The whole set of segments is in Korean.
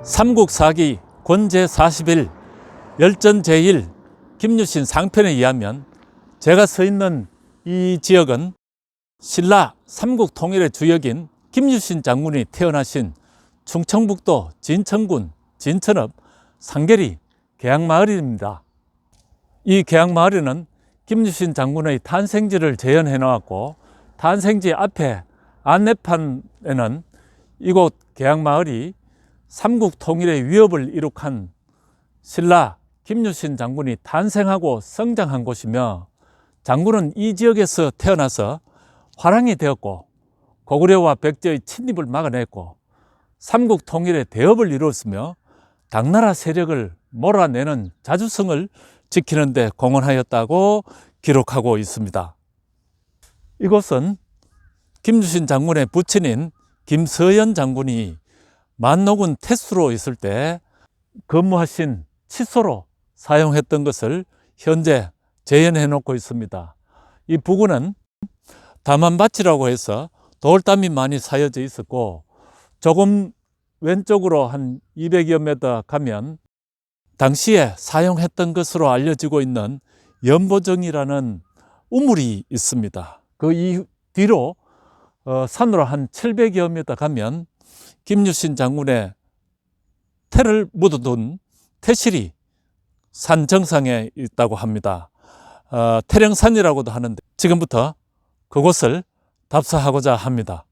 삼국사기 권제 41 열전 제1 김유신 상편에 의하면 제가 서 있는 이 지역은 신라 삼국 통일의 주역인 김유신 장군이 태어나신 충청북도 진천군 진천읍 상계리 계양마을입니다. 이 계양마을에는 김유신 장군의 탄생지를 재현해 놓았고, 탄생지 앞에 안내판에는 이곳 계양마을이 삼국 통일의 위협을 이룩한 신라 김유신 장군이 탄생하고 성장한 곳이며, 장군은 이 지역에서 태어나서 화랑이 되었고 고구려와 백제의 침입을 막아냈고 삼국 통일의 대업을 이루었으며 당나라 세력을 몰아내는 자주성을 지키는 데 공헌하였다고 기록하고 있습니다. 이곳은 김유신 장군의 부친인 김서연 장군이 만노군 태수로 있을 때 근무하신 치소로 사용했던 것을 현재 재현해 놓고 있습니다. 이 부근은 담안밭이라고 해서 돌담이 많이 사여져 있었고, 조금 왼쪽으로 한 200여 미터 가면 당시에 사용했던 것으로 알려지고 있는 연보정이라는 우물이 있습니다. 그 뒤로 산으로 한 700여 미터 가면 김유신 장군의 태를 묻어둔 태실이 산 정상에 있다고 합니다. 태령산이라고도 하는데 지금부터 그곳을 답사하고자 합니다.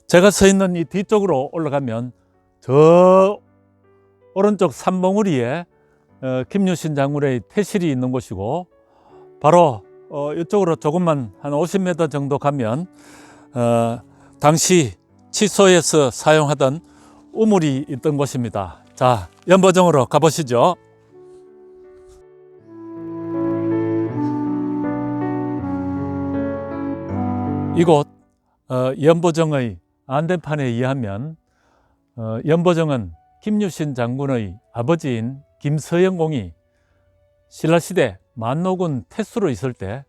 제가 서 있는 이 뒤쪽으로 올라가면 저 오른쪽 산봉우리에 김유신 장군의 태실이 있는 곳이고, 바로 이쪽으로 조금만 한 50m 정도 가면 당시 치소에서 사용하던 우물이 있던 곳입니다. 자, 연보정으로 가보시죠. 이곳 연보정의 안내판에 의하면 연보정은 김유신 장군의 아버지인 김서영공이 신라시대 만노군 태수로 있을 때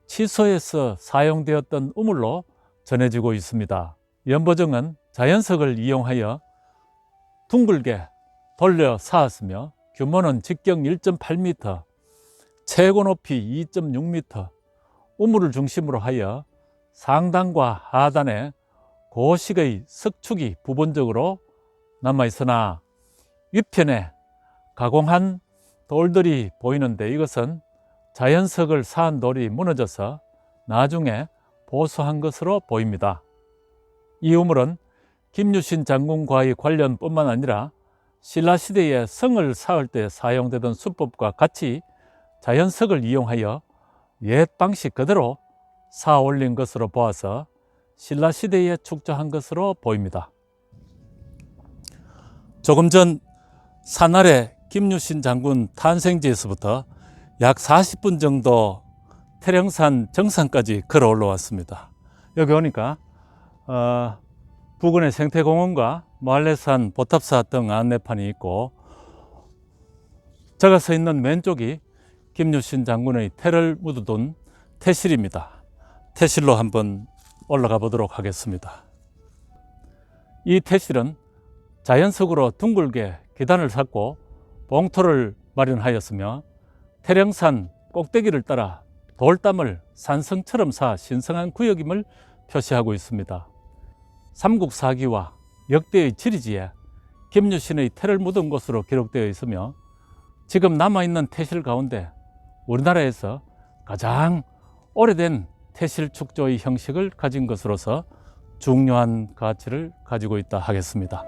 치소에서 사용되었던 우물로 전해지고 있습니다. 연보정은 자연석을 이용하여 둥글게 돌려 쌓았으며 규모는 직경 1.8m, 최고 높이 2.6m, 우물을 중심으로 하여 상단과 하단에 고식의 석축이 부분적으로 남아있으나 위편에 가공한 돌들이 보이는데, 이것은 자연석을 쌓은 돌이 무너져서 나중에 보수한 것으로 보입니다. 이 우물은 김유신 장군과의 관련뿐만 아니라 신라시대에 성을 쌓을 때 사용되던 수법과 같이 자연석을 이용하여 옛 방식 그대로 쌓아 올린 것으로 보아서 신라시대에 축조한 것으로 보입니다. 조금 전 산아래 김유신 장군 탄생지에서부터 약 40분 정도 태령산 정상까지 걸어 올라왔습니다. 여기 오니까 부근의 생태공원과 마을레산 보탑사 등 안내판이 있고, 제가 서 있는 왼쪽이 김유신 장군의 태를 묻어둔 태실입니다. 태실로 한번 올라가 보도록 하겠습니다. 이 태실은 자연석으로 둥글게 계단을 쌓고 봉토를 마련하였으며 태령산 꼭대기를 따라 돌담을 산성처럼 쌓아 신성한 구역임을 표시하고 있습니다. 삼국사기와 역대의 지리지에 김유신의 태를 묻은 곳으로 기록되어 있으며, 지금 남아있는 태실 가운데 우리나라에서 가장 오래된 태실 축조의 형식을 가진 것으로서 중요한 가치를 가지고 있다 하겠습니다.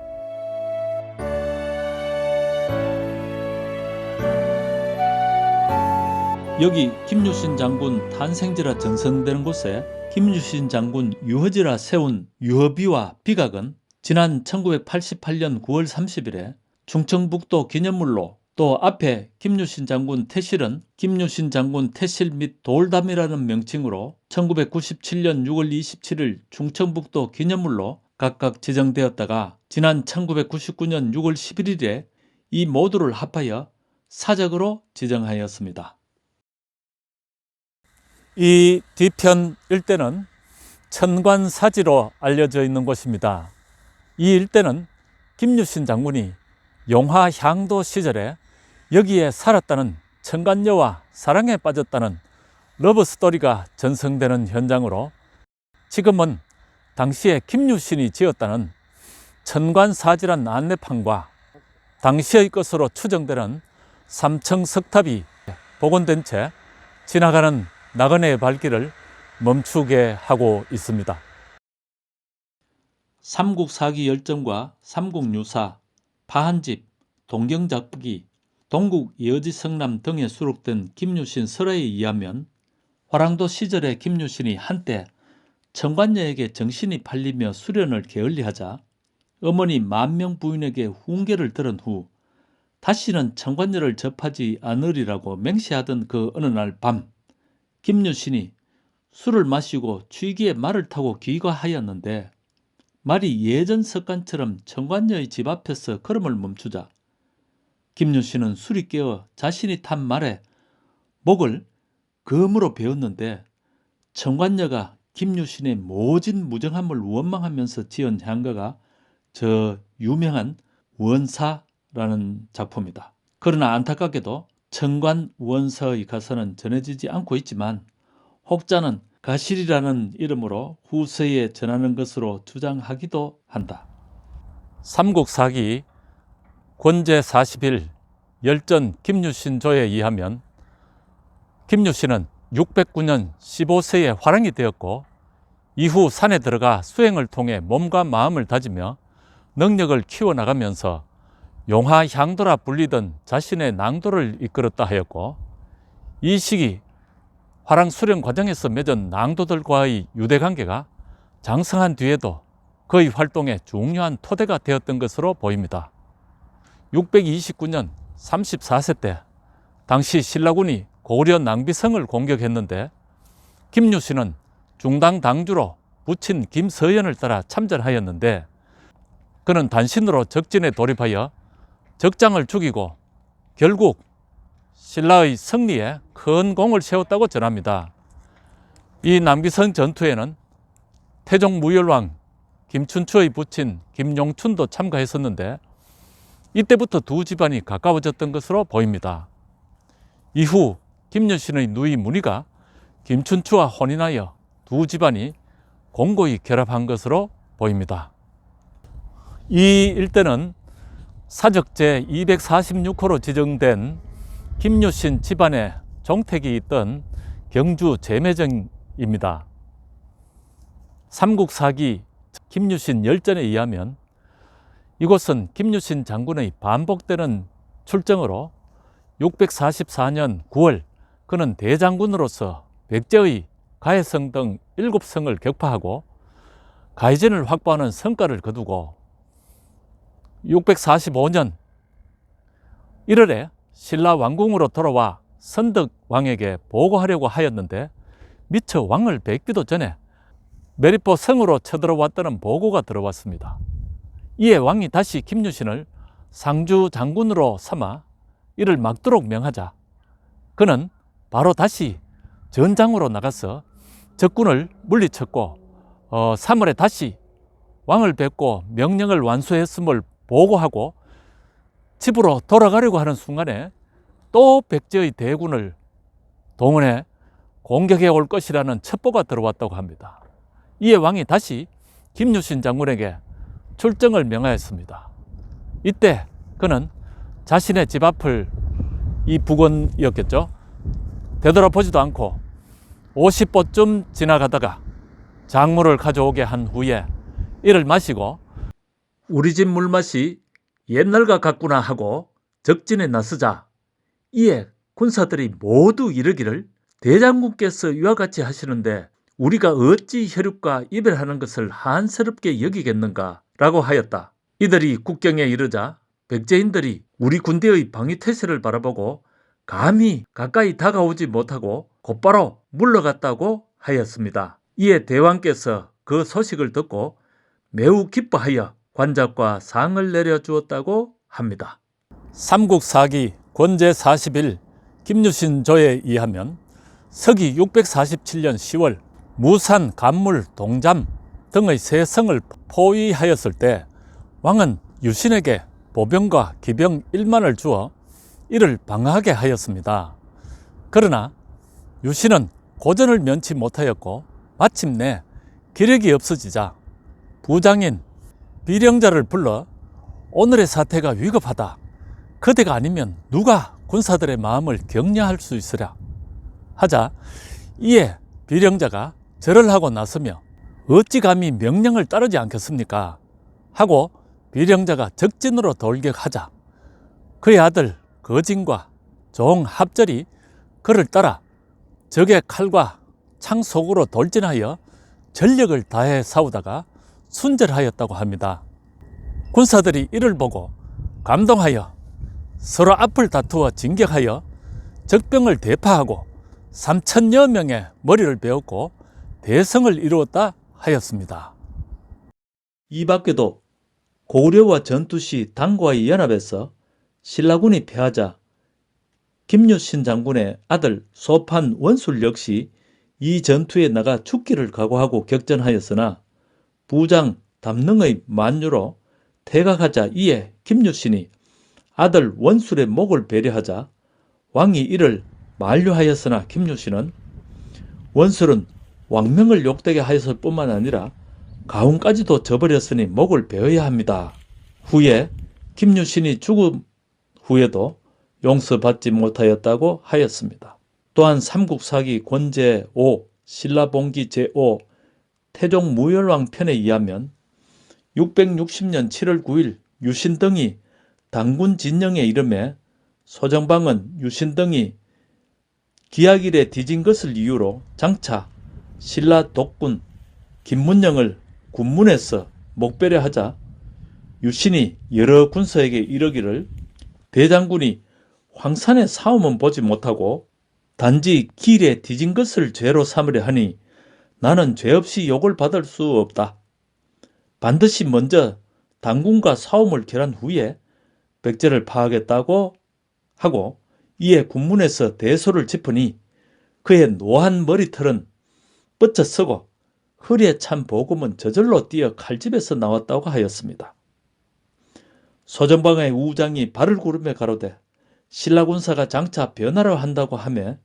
여기 김유신 장군 탄생지라 전선되는 곳에 김유신 장군 유허지라 세운 유허비와 비각은 지난 1988년 9월 30일에 충청북도 기념물로, 또 앞에 김유신 장군 태실은 김유신 장군 태실 및 돌담이라는 명칭으로 1997년 6월 27일 충청북도 기념물로 각각 지정되었다가 지난 1999년 6월 11일에 이 모두를 합하여 사적으로 지정하였습니다. 이 뒤편 일대는 천관사지로 알려져 있는 곳입니다. 이 일대는 김유신 장군이 용화향도 시절에 여기에 살았다는 천관녀와 사랑에 빠졌다는 러브스토리가 전승되는 현장으로 지금은 당시에 김유신이 지었다는 천관사지란 안내판과 당시의 것으로 추정되는 3층 석탑이 복원된 채 지나가는 나그네의 발길을 멈추게 하고 있습니다. 삼국사기 열전과 삼국유사, 파한집, 동경작북이, 동국 예어지성남 등에 수록된 김유신 설화에 의하면 화랑도 시절에 김유신이 한때 천관녀에게 정신이 팔리며 수련을 게을리하자 어머니 만명 부인에게 훈계를 들은 후 다시는 천관녀를 접하지 않으리라고 맹세하던 그 어느 날 밤 김유신이 술을 마시고 취기에 말을 타고 귀가하였는데 말이 예전 습관처럼 천관녀의 집 앞에서 걸음을 멈추자 김유신은 술이 깨어 자신이 탄 말에 목을 검으로 베었는데 천관녀가 김유신의 모진 무정함을 원망하면서 지은 향가가 저 유명한 원사라는 작품이다. 그러나 안타깝게도 천관원서의 가사는 전해지지 않고 있지만 혹자는 가실이라는 이름으로 후세에 전하는 것으로 주장하기도 한다. 삼국사기 권제 40일 열전 김유신조에 의하면 김유신은 609년 15세에 화랑이 되었고 이후 산에 들어가 수행을 통해 몸과 마음을 다지며 능력을 키워나가면서 용화향도라 불리던 자신의 낭도를 이끌었다 하였고 이 시기 화랑 수련 과정에서 맺은 낭도들과의 유대관계가 장성한 뒤에도 그의 활동에 중요한 토대가 되었던 것으로 보입니다. 629년 34세 때 당시 신라군이 고구려 낭비성을 공격했는데 김유신은 중당 당주로 부친 김서연을 따라 참전하였는데 그는 단신으로 적진에 돌입하여 적장을 죽이고 결국 신라의 승리에 큰 공을 세웠다고 전합니다. 이 남기성 전투에는 태종 무열왕 김춘추의 부친 김용춘도 참가했었는데 이때부터 두 집안이 가까워졌던 것으로 보입니다. 이후 김유신의 누이 문희가 김춘추와 혼인하여 두 집안이 공고히 결합한 것으로 보입니다. 이 일대는 사적 제246호로 지정된 김유신 집안의 종택이 있던 경주 제매정입니다. 삼국사기 김유신 열전에 의하면 이곳은 김유신 장군의 반복되는 출정으로 644년 9월 그는 대장군으로서 백제의 가해성 등 7성을 격파하고 가해진을 확보하는 성과를 거두고 645년 1월에 신라 왕궁으로 돌아와 선덕 왕에게 보고하려고 하였는데 미처 왕을 뵙기도 전에 메리포 성으로 쳐들어왔다는 보고가 들어왔습니다. 이에 왕이 다시 김유신을 상주 장군으로 삼아 이를 막도록 명하자 그는 바로 다시 전장으로 나가서 적군을 물리쳤고 3월에 다시 왕을 뵙고 명령을 완수했음을 보고하고 집으로 돌아가려고 하는 순간에 또 백제의 대군을 동원해 공격해 올 것이라는 첩보가 들어왔다고 합니다. 이에 왕이 다시 김유신 장군에게 출정을 명하였습니다. 이때 그는 자신의 집 앞을 이 북원이었겠죠. 되돌아보지도 않고 50보쯤 지나가다가 작물을 가져오게 한 후에 이를 마시고 우리 집 물맛이 옛날과 같구나 하고 적진에 나서자 이에 군사들이 모두 이르기를 대장군께서 이와 같이 하시는데 우리가 어찌 혈육과 이별하는 것을 한스럽게 여기겠는가 라고 하였다. 이들이 국경에 이르자 백제인들이 우리 군대의 방위태세를 바라보고 감히 가까이 다가오지 못하고 곧바로 물러갔다고 하였습니다. 이에 대왕께서 그 소식을 듣고 매우 기뻐하여 관작과 상을 내려주었다고 합니다. 삼국사기 권제 41 김유신조에 의하면 서기 647년 10월 무산, 간물, 동잠 등의 세 성을 포위하였을 때 왕은 유신에게 보병과 기병 1만을 주어 이를 방어하게 하였습니다. 그러나 유신은 고전을 면치 못하였고 마침내 기력이 없어지자 부장인 비령자를 불러 오늘의 사태가 위급하다. 그대가 아니면 누가 군사들의 마음을 격려할 수 있으랴 하자 이에 비령자가 절을 하고 나서며 어찌 감히 명령을 따르지 않겠습니까? 하고 비령자가 적진으로 돌격하자 그의 아들 거진과 종 합절이 그를 따라 적의 칼과 창 속으로 돌진하여 전력을 다해 싸우다가 순절하였다고 합니다. 군사들이 이를 보고 감동하여 서로 앞을 다투어 진격하여 적병을 대파하고 3,000여 명의 머리를 베었고 대성을 이루었다 하였습니다. 이 밖에도 고구려와 전투 시 당과의 연합에서 신라군이 패하자 김유신 장군의 아들 소판 원술 역시 이 전투에 나가 죽기를 각오하고 격전하였으나 부장 담능의 만류로 퇴각하자 이에 김유신이 아들 원술의 목을 배려하자 왕이 이를 만류하였으나 김유신은 원술은 왕명을 욕되게 하였을 뿐만 아니라 가훈까지도 저버렸으니 목을 베어야 합니다. 후에 김유신이 죽은 후에도 용서받지 못하였다고 하였습니다. 또한 삼국사기 권제 5 신라봉기 제5 태종 무열왕 편에 의하면 660년 7월 9일 유신 등이 당군 진영에 이름에 소정방은 유신 등이 기약일에 뒤진 것을 이유로 장차 신라 독군 김문영을 군문에서 목배려하자 유신이 여러 군사에게 이르기를 대장군이 황산의 싸움은 보지 못하고 단지 길에 뒤진 것을 죄로 삼으려 하니 나는 죄 없이 욕을 받을 수 없다. 반드시 먼저 당군과 싸움을 결한 후에 백제를 파하겠다고 하고 이에 군문에서 대소를 짚으니 그의 노한 머리털은 뻗쳐 서고 허리에 찬 보금은 저절로 뛰어 칼집에서 나왔다고 하였습니다. 소정방의 우장이 발을 구르며 가로되 신라군사가 장차 변화를 한다고 하며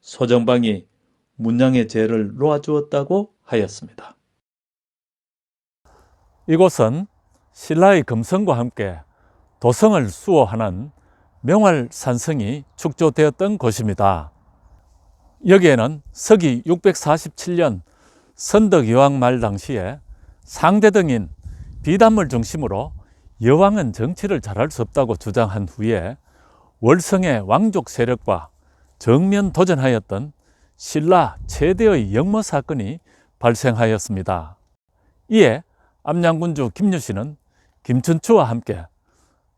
소정방이 문양의 죄를 놓아주었다고 하였습니다. 이곳은 신라의 금성과 함께 도성을 수호하는 명활산성이 축조되었던 곳입니다. 여기에는 서기 647년 선덕여왕 말 당시에 상대등인 비담을 중심으로 여왕은 정치를 잘할 수 없다고 주장한 후에 월성의 왕족 세력과 정면 도전하였던 신라 최대의 역모 사건이 발생하였습니다. 이에 암양군주 김유신은 김춘추와 함께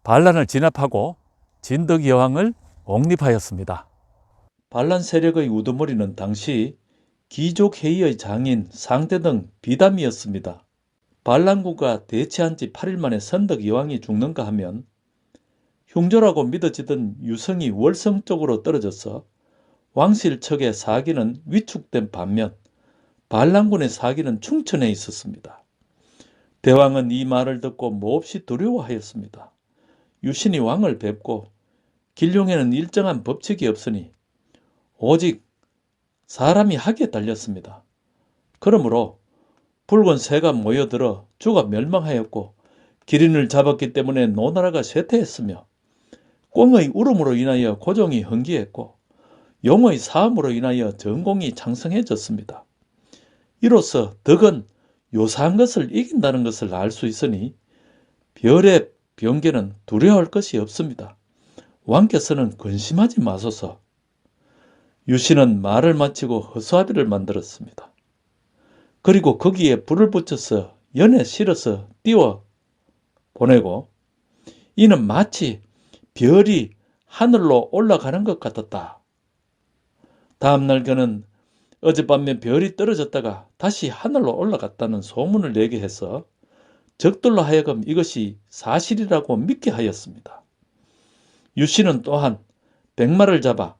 반란을 진압하고 진덕여왕을 옹립하였습니다. 반란 세력의 우두머리는 당시 귀족회의의 장인 상대등 비담이었습니다. 반란군과 대치한 지 8일 만에 선덕여왕이 죽는가 하면 흉조라고 믿어지던 유성이 월성 쪽으로 떨어져서 왕실 측의 사기는 위축된 반면 반란군의 사기는 충천에 있었습니다. 대왕은 이 말을 듣고 몹시 두려워하였습니다. 유신이 왕을 뵙고 길룡에는 일정한 법칙이 없으니 오직 사람이 하기에 달렸습니다. 그러므로 붉은 새가 모여들어 주가 멸망하였고 기린을 잡았기 때문에 노나라가 쇠퇴했으며 꿩의 울음으로 인하여 고종이 흥기했고 용의 사음으로 인하여 전공이 창성해졌습니다. 이로써 덕은 요사한 것을 이긴다는 것을 알 수 있으니 별의 병개는 두려워할 것이 없습니다. 왕께서는 근심하지 마소서. 유신은 말을 마치고 허수아비를 만들었습니다. 그리고 거기에 불을 붙여서 연에 실어서 띄워 보내고 이는 마치 별이 하늘로 올라가는 것 같았다. 다음날 그는 어젯밤에 별이 떨어졌다가 다시 하늘로 올라갔다는 소문을 내게 해서 적들로 하여금 이것이 사실이라고 믿게 하였습니다. 유씨는 또한 백마를 잡아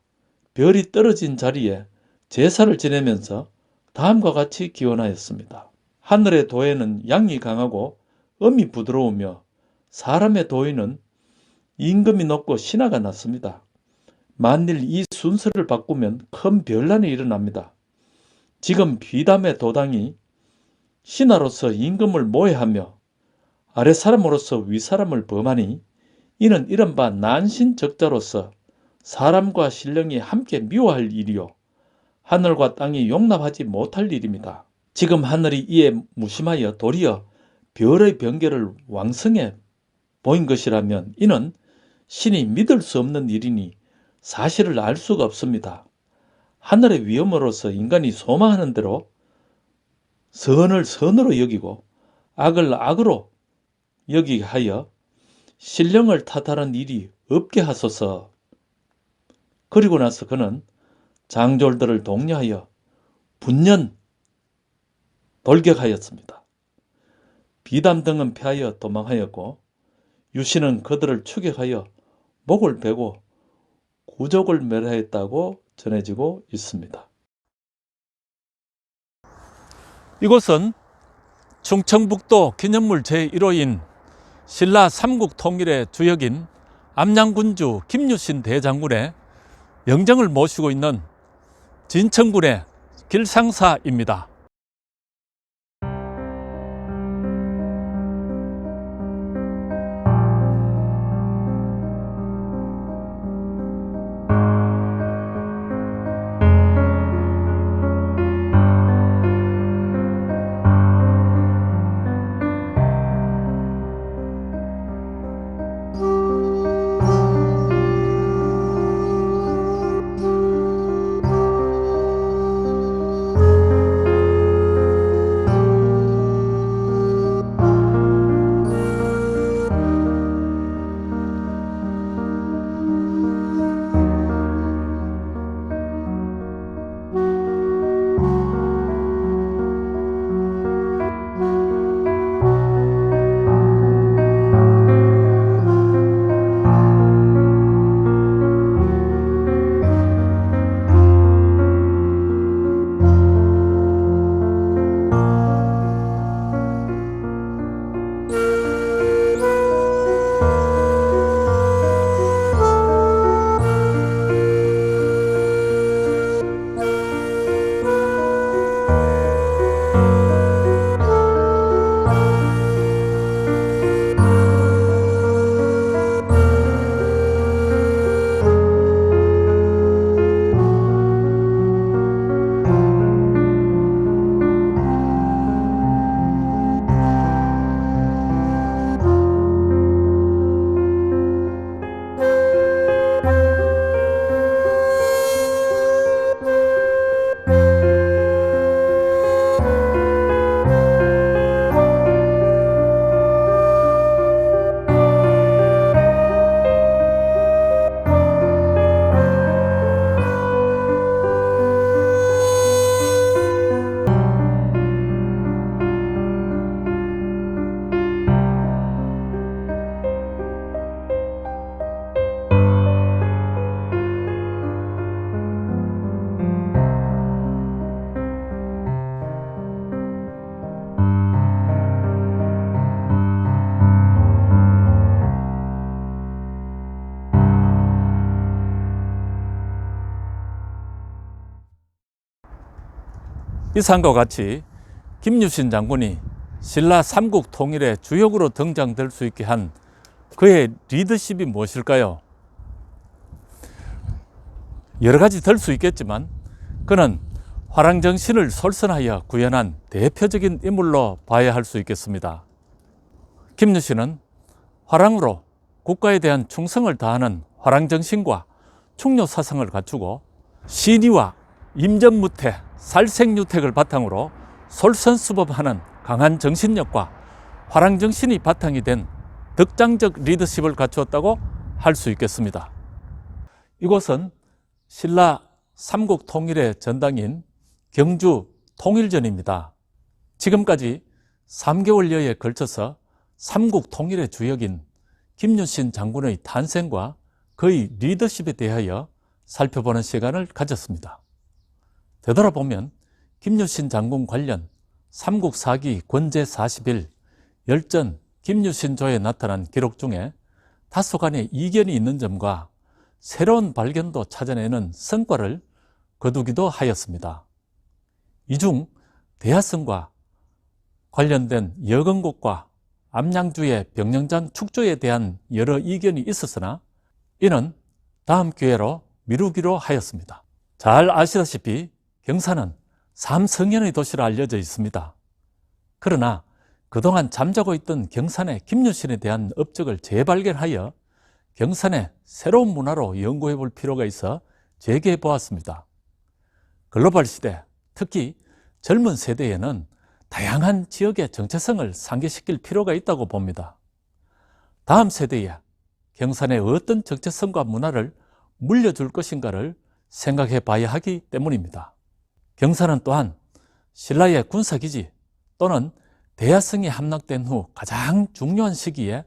별이 떨어진 자리에 제사를 지내면서 다음과 같이 기원하였습니다. 하늘의 도에는 양이 강하고 음이 부드러우며 사람의 도에는 임금이 높고 신하가 낮습니다. 만일 이 순서를 바꾸면 큰 변란이 일어납니다. 지금 비담의 도당이 신하로서 임금을 모해하며 아랫사람으로서 윗사람을 범하니 이는 이른바 난신적자로서 사람과 신령이 함께 미워할 일이요 하늘과 땅이 용납하지 못할 일입니다. 지금 하늘이 이에 무심하여 도리어 별의 변개를 왕성해 보인 것이라면 이는 신이 믿을 수 없는 일이니 사실을 알 수가 없습니다. 하늘의 위엄으로서 인간이 소망하는 대로 선을 선으로 여기고 악을 악으로 여기게 하여 신령을 탓하는 일이 없게 하소서. 그리고 나서 그는 장졸들을 독려하여 분연 돌격하였습니다. 비담 등은 패하여 도망하였고 유씨는 그들을 추격하여 목을 베고 구족을 멸하였다고 전해지고 있습니다. 이곳은 충청북도 기념물 제1호인 신라 삼국통일의 주역인 암양군주 김유신 대장군의 영정을 모시고 있는 진천군의 길상사입니다. 이상과 같이 김유신 장군이 신라 삼국 통일의 주역으로 등장될 수 있게 한 그의 리더십이 무엇일까요? 여러 가지 될 수 있겠지만 그는 화랑정신을 솔선하여 구현한 대표적인 인물로 봐야 할 수 있겠습니다. 김유신은 화랑으로 국가에 대한 충성을 다하는 화랑정신과 충효사상을 갖추고 신의와 임전무태, 살생유택을 바탕으로 솔선수범하는 강한 정신력과 화랑정신이 바탕이 된 덕장적 리더십을 갖추었다고 할 수 있겠습니다. 이곳은 신라 삼국 통일의 전당인 경주 통일전입니다. 지금까지 3개월여에 걸쳐서 삼국 통일의 주역인 김유신 장군의 탄생과 그의 리더십에 대하여 살펴보는 시간을 가졌습니다. 되돌아보면 김유신 장군 관련 삼국사기 권제 40일 열전 김유신조에 나타난 기록 중에 다소간의 이견이 있는 점과 새로운 발견도 찾아내는 성과를 거두기도 하였습니다. 이 중 대하성과 관련된 여건곡과 암양주의 병영장 축조에 대한 여러 이견이 있었으나 이는 다음 기회로 미루기로 하였습니다. 잘 아시다시피 경산은 삼성현의 도시로 알려져 있습니다. 그러나 그동안 잠자고 있던 경산의 김유신에 대한 업적을 재발견하여 경산의 새로운 문화로 연구해 볼 필요가 있어 재개해 보았습니다. 글로벌 시대, 특히 젊은 세대에는 다양한 지역의 정체성을 상기시킬 필요가 있다고 봅니다. 다음 세대에 경산의 어떤 정체성과 문화를 물려줄 것인가를 생각해 봐야 하기 때문입니다. 경산은 또한 신라의 군사기지 또는 대하성이 함락된 후 가장 중요한 시기에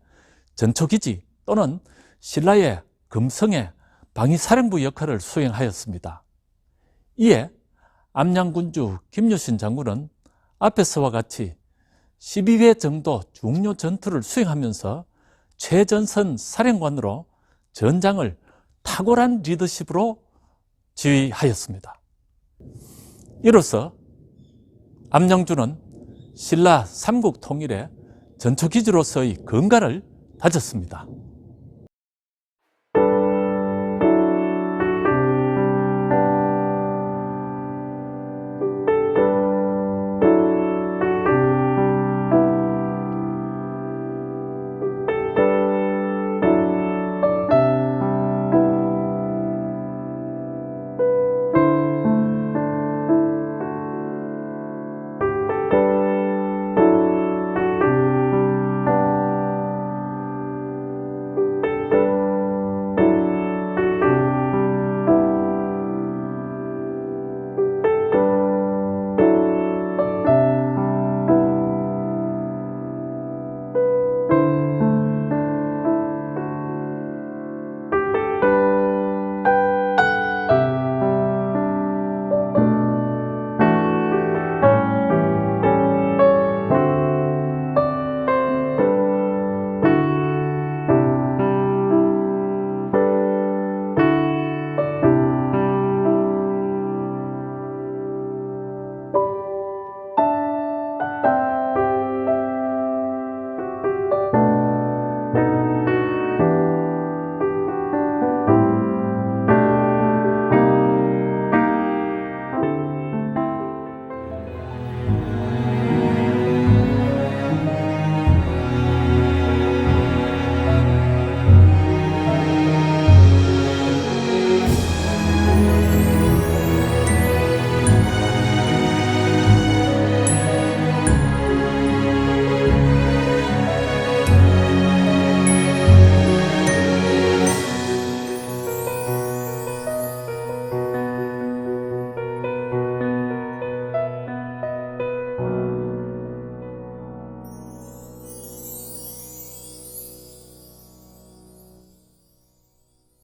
전초기지 또는 신라의 금성의 방위사령부 역할을 수행하였습니다. 이에 암양군주 김유신 장군은 앞에서와 같이 12회 정도 중요 전투를 수행하면서 최전선 사령관으로 전장을 탁월한 리더십으로 지휘하였습니다. 이로써 암양주는 신라 삼국 통일의 전초기지로서의 근간을 다졌습니다.